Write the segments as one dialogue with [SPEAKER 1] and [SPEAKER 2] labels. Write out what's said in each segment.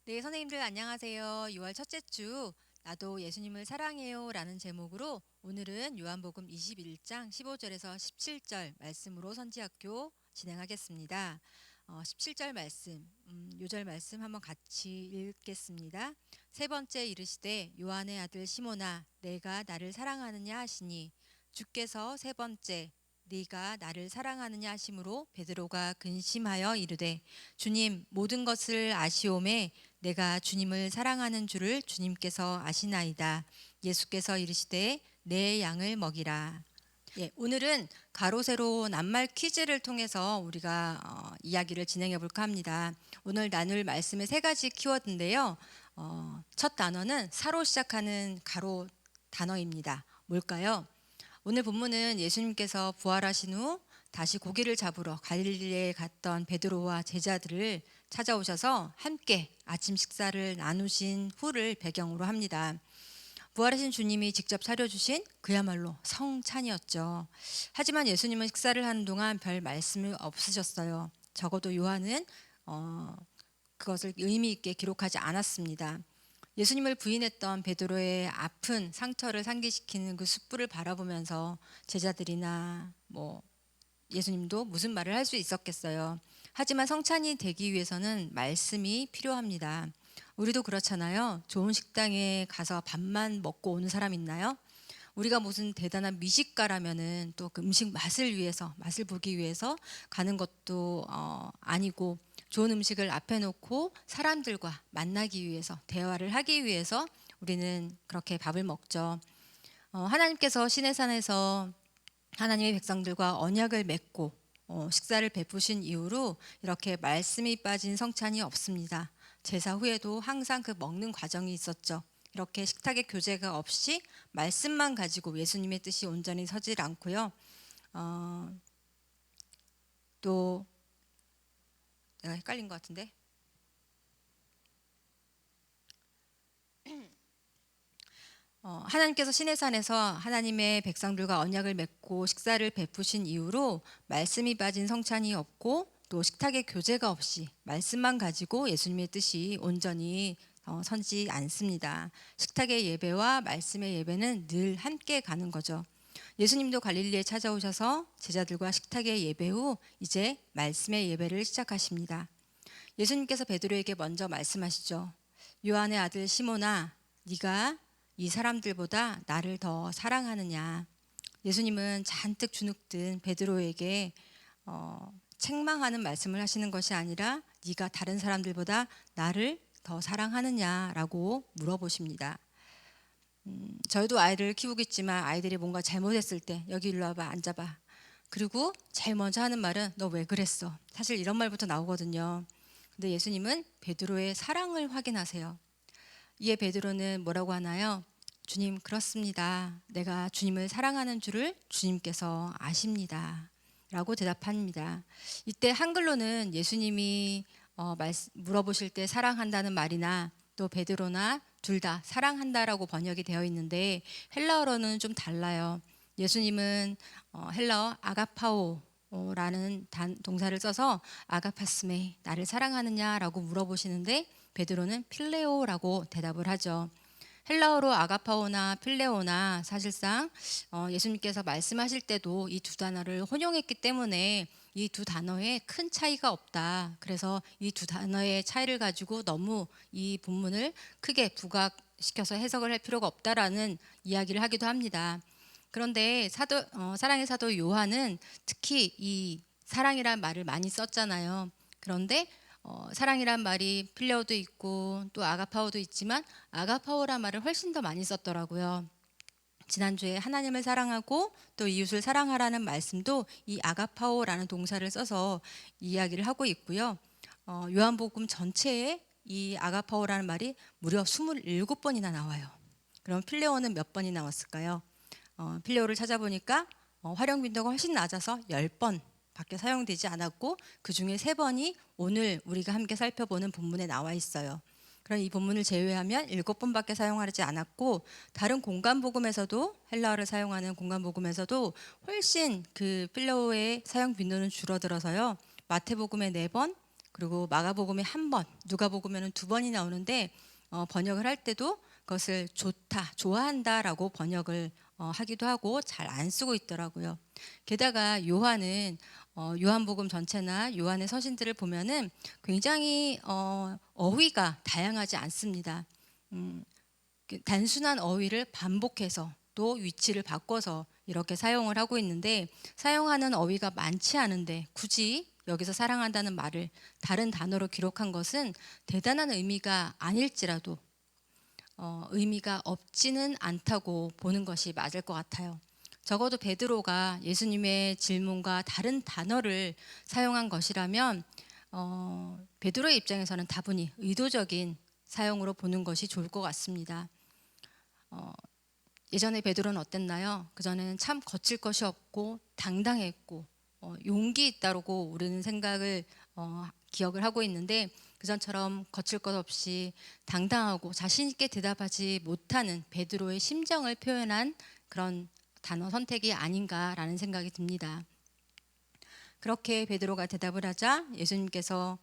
[SPEAKER 1] 네, 선생님들 안녕하세요. 6월 첫째 주 나도 예수님을 사랑해요 라는 제목으로 오늘은 요한복음 21장 15절에서 17절 말씀으로 선지학교 진행하겠습니다. 17절 말씀, 요절 말씀 한번 같이 읽겠습니다. 세 번째 이르시되 요한의 아들 시몬아 내가 나를 사랑하느냐 하시니 주께서 세 번째 네가 나를 사랑하느냐 하심으로 베드로가 근심하여 이르되 주님 모든 것을 아시오매 내가 주님을 사랑하는 줄을 주님께서 아시나이다. 예수께서 이르시되 내 양을 먹이라. 예, 오늘은 가로 세로 낱말 퀴즈를 통해서 우리가 이야기를 진행해 볼까 합니다. 오늘 나눌 말씀의 세 가지 키워드인데요. 첫 단어는 사로 시작하는 가로 단어입니다. 뭘까요? 오늘 본문은 예수님께서 부활하신 후 다시 고기를 잡으러 갈릴리에 갔던 베드로와 제자들을 찾아오셔서 함께 아침 식사를 나누신 후를 배경으로 합니다. 부활하신 주님이 직접 차려주신 그야말로 성찬이었죠. 하지만 예수님은 식사를 하는 동안 별 말씀이 없으셨어요. 적어도 요한은 그것을 의미 있게 기록하지 않았습니다. 예수님을 부인했던 베드로의 아픈 상처를 상기시키는 그 숯불을 바라보면서 제자들이나 예수님도 무슨 말을 할 수 있었겠어요. 하지만 성찬이 되기 위해서는 말씀이 필요합니다. 우리도 그렇잖아요. 좋은 식당에 가서 밥만 먹고 오는 사람 있나요? 우리가 무슨 대단한 미식가라면은 또 그 음식 맛을 위해서, 맛을 보기 위해서 가는 것도 아니고, 좋은 음식을 앞에 놓고 사람들과 만나기 위해서, 대화를 하기 위해서 우리는 그렇게 밥을 먹죠. 하나님께서 시내산에서 하나님의 백성들과 언약을 맺고 식사를 베푸신 이후로 이렇게 말씀이 빠진 성찬이 없습니다. 제사 후에도 항상 그 먹는 과정이 있었죠. 이렇게 식탁에 교제가 없이 말씀만 가지고 예수님의 뜻이 온전히 서질 않고요. 또 내가 헷갈린 것 같은데. 하나님께서 시내산에서 하나님의 백성들과 언약을 맺고 식사를 베푸신 이후로 말씀이 빠진 성찬이 없고 또 식탁에 교제가 없이 말씀만 가지고 예수님의 뜻이 온전히 서지 않습니다. 식탁의 예배와 말씀의 예배는 늘 함께 가는 거죠. 예수님도 갈릴리에 찾아오셔서 제자들과 식탁의 예배 후 이제 말씀의 예배를 시작하십니다. 예수님께서 베드로에게 먼저 말씀하시죠. 요한의 아들 시몬아, 네가 이 사람들보다 나를 더 사랑하느냐. 예수님은 잔뜩 주눅든 베드로에게 책망하는 말씀을 하시는 것이 아니라 네가 다른 사람들보다 나를 더 사랑하느냐라고 물어보십니다. 저희도 아이를 키우고 있지만 아이들이 뭔가 잘못했을 때 여기 일로 와봐, 앉아봐. 그리고 제일 먼저 하는 말은 너 왜 그랬어? 사실 이런 말부터 나오거든요. 근데 예수님은 베드로의 사랑을 확인하세요. 이에 베드로는 뭐라고 하나요? 주님, 그렇습니다. 내가 주님을 사랑하는 줄을 주님께서 아십니다. 라고 대답합니다. 이때 한글로는 예수님이 물어보실 때 사랑한다는 말이나 또 베드로나 둘 다 사랑한다라고 번역이 되어 있는데 헬라어로는 좀 달라요. 예수님은 헬라어 아가파오라는 동사를 써서 아가파스메, 나를 사랑하느냐라고 물어보시는데 베드로는 필레오라고 대답을 하죠. 헬라어로 아가파오나 필레오나 사실상 예수님께서 말씀하실 때도 이 두 단어를 혼용했기 때문에 이 두 단어에 큰 차이가 없다. 그래서 이 두 단어의 차이를 가지고 너무 이 본문을 크게 부각시켜서 해석을 할 필요가 없다라는 이야기를 하기도 합니다. 그런데 사랑의 사도 요한은 특히 이 사랑이란 말을 많이 썼잖아요. 그런데 사랑이란 말이 필레오도 있고 또 아가파오도 있지만 아가파오란 말을 훨씬 더 많이 썼더라고요. 지난주에 하나님을 사랑하고 또 이웃을 사랑하라는 말씀도 이 아가파오라는 동사를 써서 이야기를 하고 있고요. 요한복음 전체에 이 아가파오라는 말이 무려 27번이나 나와요. 그럼 필레오는 몇 번이 나왔을까요? 필레오를 찾아보니까 활용 빈도가 훨씬 낮아서 10번 밖에 사용되지 않았고 그 중에 3번이 오늘 우리가 함께 살펴보는 본문에 나와 있어요. 그럼 이 본문을 제외하면 7번밖에 사용하지 않았고 다른 공간복음에서도 헬라어를 사용하는 공간복음에서도 훨씬 그 필레오의 사용 빈도는 줄어들어서요. 마태복음에 4번, 그리고 마가복음에 한 번, 누가복음에는 두 번이 나오는데 번역을 할 때도 그것을 좋다, 좋아한다라고 번역을 하기도 하고 잘 안 쓰고 있더라고요. 게다가 요한은 요한복음 전체나 요한의 서신들을 보면은 굉장히 어휘가 다양하지 않습니다. 단순한 어휘를 반복해서 또 위치를 바꿔서 이렇게 사용을 하고 있는데, 사용하는 어휘가 많지 않은데 굳이 여기서 사랑한다는 말을 다른 단어로 기록한 것은 대단한 의미가 아닐지라도 의미가 없지는 않다고 보는 것이 맞을 것 같아요. 적어도 베드로가 예수님의 질문과 다른 단어를 사용한 것이라면 베드로의 입장에서는 다분히 의도적인 사용으로 보는 것이 좋을 것 같습니다. 예전에 베드로는 어땠나요? 그전에는 참 거칠 것이 없고 당당했고 용기 있다고 우리는 생각을 기억을 하고 있는데, 그전처럼 거칠 것 없이 당당하고 자신 있게 대답하지 못하는 베드로의 심정을 표현한 그런 단어 선택이 아닌가라는 생각이 듭니다. 그렇게 베드로가 대답을 하자 예수님께서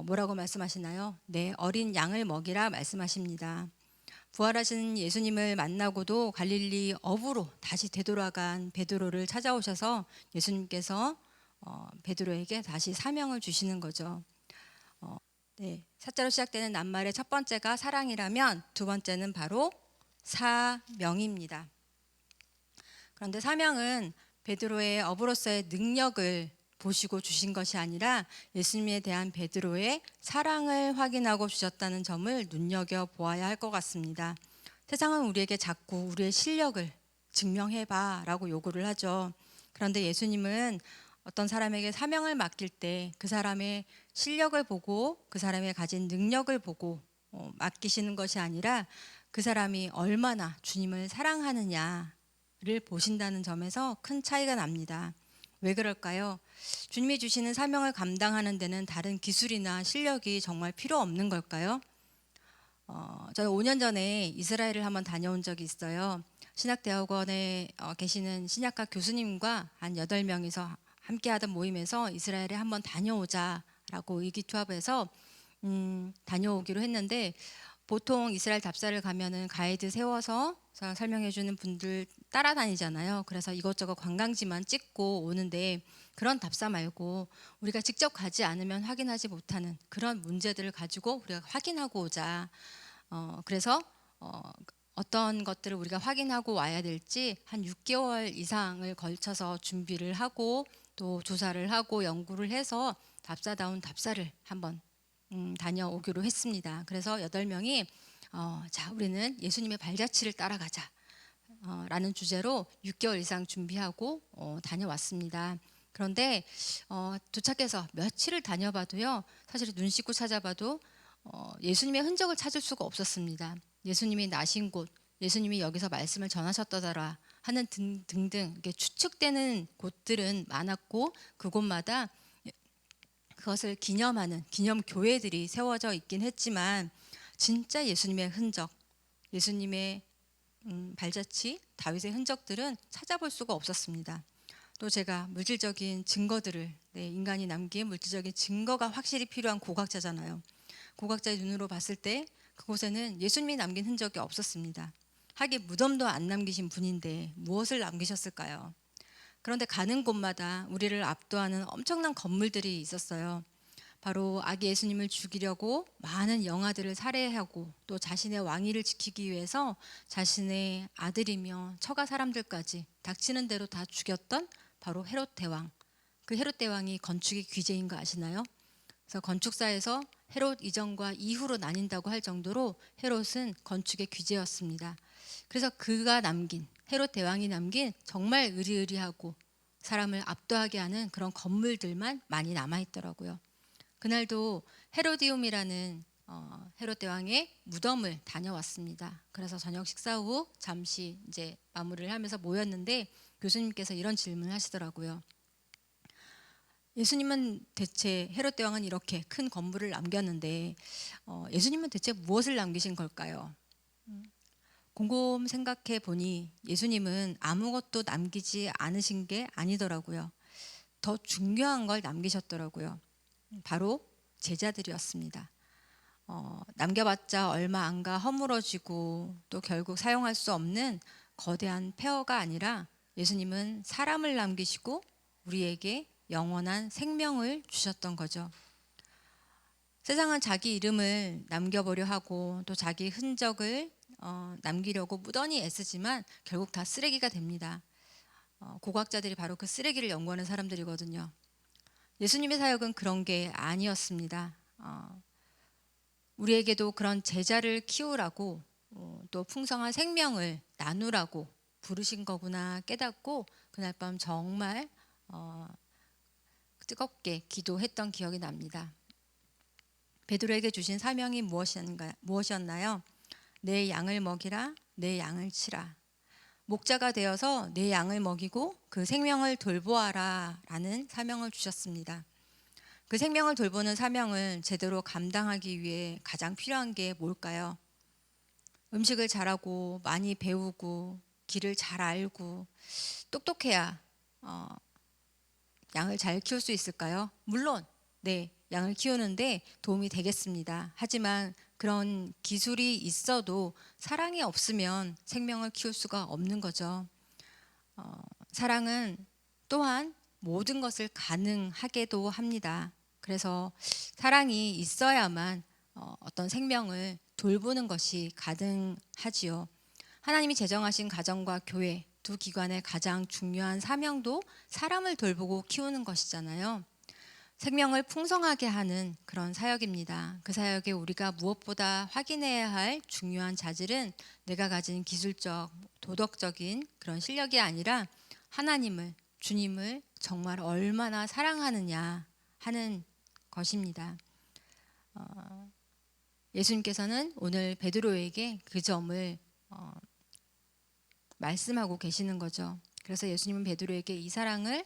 [SPEAKER 1] 뭐라고 말씀하시나요? 네, 어린 양을 먹이라 말씀하십니다. 부활하신 예수님을 만나고도 갈릴리 어부로 다시 되돌아간 베드로를 찾아오셔서 예수님께서 베드로에게 다시 사명을 주시는 거죠. 네, 사자로 시작되는 낱말의 첫 번째가 사랑이라면 두 번째는 바로 사명입니다. 그런데 사명은 베드로의 어부로서의 능력을 보시고 주신 것이 아니라 예수님에 대한 베드로의 사랑을 확인하고 주셨다는 점을 눈여겨보아야 할 것 같습니다. 세상은 우리에게 자꾸 우리의 실력을 증명해봐 라고 요구를 하죠. 그런데 예수님은 어떤 사람에게 사명을 맡길 때 그 사람의 실력을 보고 그 사람의 가진 능력을 보고 맡기시는 것이 아니라 그 사람이 얼마나 주님을 사랑하느냐를 보신다는 점에서 큰 차이가 납니다. 왜 그럴까요? 주님이 주시는 사명을 감당하는 데는 다른 기술이나 실력이 정말 필요 없는 걸까요? 저는 5년 전에 이스라엘을 한번 다녀온 적이 있어요. 신학대학원에 계시는 신약과 교수님과 한 8명이서 함께 하던 모임에서 이스라엘에 한번 다녀오자라고 의기투합해서 다녀오기로 했는데, 보통 이스라엘 답사를 가면은 가이드 세워서 설명해 주는 분들 따라다니잖아요. 그래서 이것저것 관광지만 찍고 오는데, 그런 답사 말고 우리가 직접 가지 않으면 확인하지 못하는 그런 문제들을 가지고 우리가 확인하고 오자. 그래서 어떤 것들을 우리가 확인하고 와야 될지 한 6개월 이상을 걸쳐서 준비를 하고 또 조사를 하고 연구를 해서 답사다운 답사를 한번 다녀오기로 했습니다. 그래서 8명이 자, 우리는 예수님의 발자취를 따라가자 라는 주제로 6개월 이상 준비하고 다녀왔습니다. 그런데 도착해서 며칠을 다녀봐도요, 사실 눈 씻고 찾아봐도 예수님의 흔적을 찾을 수가 없었습니다. 예수님이 나신 곳, 예수님이 여기서 말씀을 전하셨더라 하는 등등 이렇게 추측되는 곳들은 많았고, 그곳마다 그것을 기념하는 기념 교회들이 세워져 있긴 했지만 진짜 예수님의 흔적, 예수님의 발자취, 다윗의 흔적들은 찾아볼 수가 없었습니다. 또 제가 물질적인 증거들을, 인간이 남긴 물질적인 증거가 확실히 필요한 고각자잖아요. 고각자의 눈으로 봤을 때 그곳에는 예수님이 남긴 흔적이 없었습니다. 하긴 무덤도 안 남기신 분인데 무엇을 남기셨을까요? 그런데 가는 곳마다 우리를 압도하는 엄청난 건물들이 있었어요. 바로 아기 예수님을 죽이려고 많은 영아들을 살해하고 또 자신의 왕위를 지키기 위해서 자신의 아들이며 처가 사람들까지 닥치는 대로 다 죽였던 바로 헤롯 대왕. 그 헤롯 대왕이 건축의 귀재인 거 아시나요? 그래서 건축사에서 헤롯 이전과 이후로 나뉜다고 할 정도로 헤롯은 건축의 귀재였습니다. 그래서 그가 남긴, 헤롯 대왕이 남긴 정말 으리으리하고 사람을 압도하게 하는 그런 건물들만 많이 남아있더라고요. 그날도 헤로디움이라는 헤롯 대왕의 무덤을 다녀왔습니다. 그래서 저녁 식사 후 잠시 이제 마무리를 하면서 모였는데 교수님께서 이런 질문을 하시더라고요. 예수님은 대체, 헤롯 대왕은 이렇게 큰 건물을 남겼는데 예수님은 대체 무엇을 남기신 걸까요? 곰곰 생각해 보니 예수님은 아무것도 남기지 않으신 게 아니더라고요. 더 중요한 걸 남기셨더라고요. 바로 제자들이었습니다. 남겨봤자 얼마 안 가 허물어지고 또 결국 사용할 수 없는 거대한 폐허가 아니라 예수님은 사람을 남기시고 우리에게 영원한 생명을 주셨던 거죠. 세상은 자기 이름을 남겨보려 하고 또 자기 흔적을 남기려고 무던히 애쓰지만 결국 다 쓰레기가 됩니다. 고고학자들이 바로 그 쓰레기를 연구하는 사람들이거든요. 예수님의 사역은 그런 게 아니었습니다. 우리에게도 그런 제자를 키우라고 또 풍성한 생명을 나누라고 부르신 거구나 깨닫고 그날 밤 정말 뜨겁게 기도했던 기억이 납니다. 베드로에게 주신 사명이 무엇이었나요? 내 양을 먹이라, 내 양을 치라. 목자가 되어서 내 양을 먹이고 그 생명을 돌보아라 라는 사명을 주셨습니다. 그 생명을 돌보는 사명을 제대로 감당하기 위해 가장 필요한 게 뭘까요? 음식을 잘하고 많이 배우고 길을 잘 알고 똑똑해야 양을 잘 키울 수 있을까요? 물론 네, 양을 키우는데 도움이 되겠습니다. 하지만 그런 기술이 있어도 사랑이 없으면 생명을 키울 수가 없는 거죠. 사랑은 또한 모든 것을 가능하게도 합니다. 그래서 사랑이 있어야만 어떤 생명을 돌보는 것이 가능하지요. 하나님이 제정하신 가정과 교회 두 기관의 가장 중요한 사명도 사람을 돌보고 키우는 것이잖아요. 생명을 풍성하게 하는 그런 사역입니다. 그 사역에 우리가 무엇보다 확인해야 할 중요한 자질은 내가 가진 기술적, 도덕적인 그런 실력이 아니라 하나님을, 주님을 정말 얼마나 사랑하느냐 하는 것입니다. 예수님께서는 오늘 베드로에게 그 점을 말씀하고 계시는 거죠. 그래서 예수님은 베드로에게 이 사명을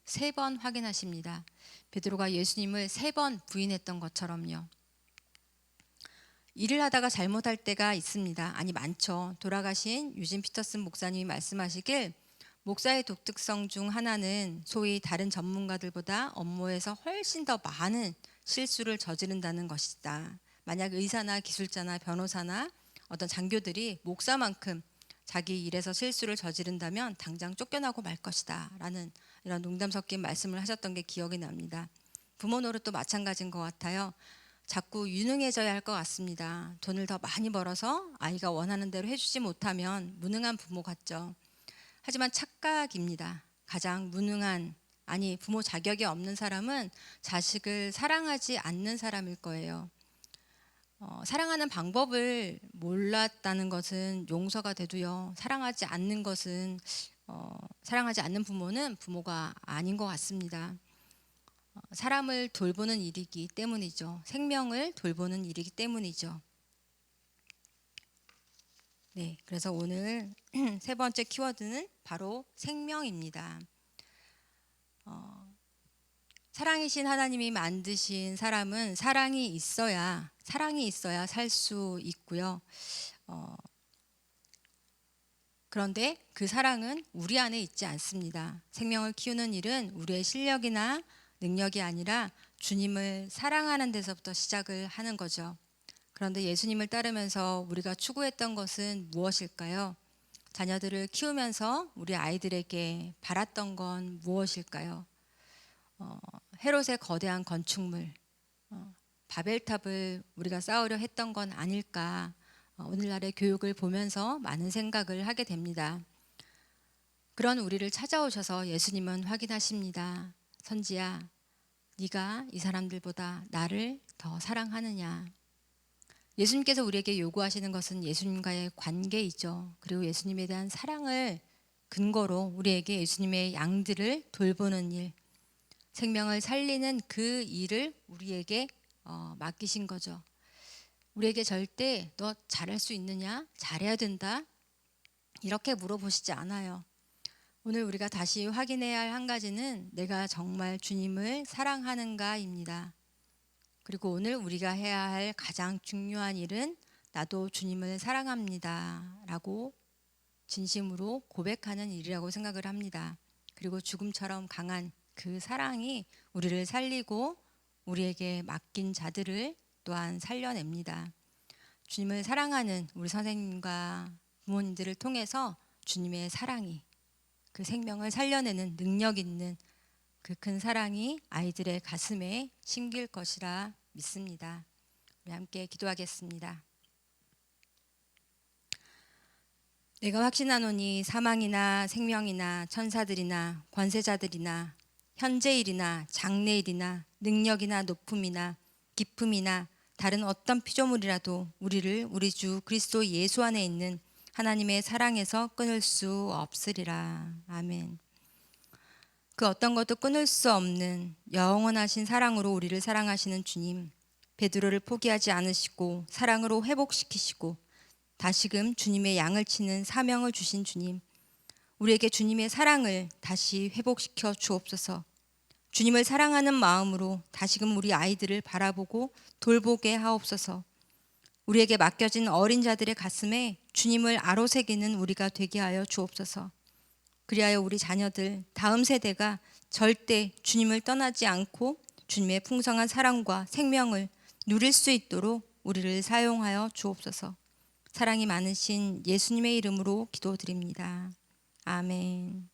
[SPEAKER 1] 3번 확인하십니다. 베드로가 예수님을 3번 부인했던 것처럼요. 일을 하다가 잘못할 때가 있습니다. 아니 많죠. 돌아가신 유진 피터슨 목사님이 말씀하시길 목사의 독특성 중 하나는 소위 다른 전문가들보다 업무에서 훨씬 더 많은 실수를 저지른다는 것이다. 만약 의사나 기술자나 변호사나 어떤 장교들이 목사만큼 자기 일에서 실수를 저지른다면 당장 쫓겨나고 말 것이다 라는 이런 농담 섞인 말씀을 하셨던 게 기억이 납니다. 부모 노릇도 마찬가지인 것 같아요. 자꾸 유능해져야 할 것 같습니다. 돈을 더 많이 벌어서 아이가 원하는 대로 해주지 못하면 무능한 부모 같죠. 하지만 착각입니다. 가장 무능한, 아니 부모 자격이 없는 사람은 자식을 사랑하지 않는 사람일 거예요. 사랑하는 방법을 몰랐다는 것은 용서가 돼도요. 사랑하지 않는 것은 사랑하지 않는 부모는 부모가 아닌 것 같습니다. 사람을 돌보는 일이기 때문이죠. 생명을 돌보는 일이기 때문이죠. 네, 그래서 오늘 3번째 키워드는 바로 생명입니다. 사랑이신 하나님이 만드신 사람은 사랑이 있어야 살 수 있고요. 그런데 그 사랑은 우리 안에 있지 않습니다. 생명을 키우는 일은 우리의 실력이나 능력이 아니라 주님을 사랑하는 데서부터 시작을 하는 거죠. 그런데 예수님을 따르면서 우리가 추구했던 것은 무엇일까요? 자녀들을 키우면서 우리 아이들에게 바랐던 건 무엇일까요? 헤롯의 거대한 건축물, 바벨탑을 우리가 쌓으려 했던 건 아닐까? 오늘날의 교육을 보면서 많은 생각을 하게 됩니다. 그런 우리를 찾아오셔서 예수님은 확인하십니다. 선지야, 네가 이 사람들보다 나를 더 사랑하느냐? 예수님께서 우리에게 요구하시는 것은 예수님과의 관계이죠. 그리고 예수님에 대한 사랑을 근거로 우리에게 예수님의 양들을 돌보는 일, 생명을 살리는 그 일을 우리에게 맡기신 거죠. 우리에게 절대 너 잘할 수 있느냐? 잘해야 된다? 이렇게 물어보시지 않아요. 오늘 우리가 다시 확인해야 할 한 가지는 내가 정말 주님을 사랑하는가입니다. 그리고 오늘 우리가 해야 할 가장 중요한 일은 나도 주님을 사랑합니다 라고 진심으로 고백하는 일이라고 생각을 합니다. 그리고 죽음처럼 강한 그 사랑이 우리를 살리고 우리에게 맡긴 자들을 또한 살려냅니다. 주님을 사랑하는 우리 선생님과 부모님들을 통해서 주님의 사랑이, 그 생명을 살려내는 능력 있는 그 큰 사랑이 아이들의 가슴에 심길 것이라 믿습니다. 우리 함께 기도하겠습니다. 내가 확신하노니 사망이나 생명이나 천사들이나 권세자들이나 현재일이나 장래일이나 능력이나 높음이나 깊음이나 다른 어떤 피조물이라도 우리를 우리 주 그리스도 예수 안에 있는 하나님의 사랑에서 끊을 수 없으리라. 아멘. 그 어떤 것도 끊을 수 없는 영원하신 사랑으로 우리를 사랑하시는 주님, 베드로를 포기하지 않으시고 사랑으로 회복시키시고 다시금 주님의 양을 치는 사명을 주신 주님, 우리에게 주님의 사랑을 다시 회복시켜 주옵소서. 주님을 사랑하는 마음으로 다시금 우리 아이들을 바라보고 돌보게 하옵소서. 우리에게 맡겨진 어린 자들의 가슴에 주님을 아로새기는 우리가 되게 하여 주옵소서. 그리하여 우리 자녀들, 다음 세대가 절대 주님을 떠나지 않고 주님의 풍성한 사랑과 생명을 누릴 수 있도록 우리를 사용하여 주옵소서. 사랑이 많으신 예수님의 이름으로 기도드립니다. 아멘.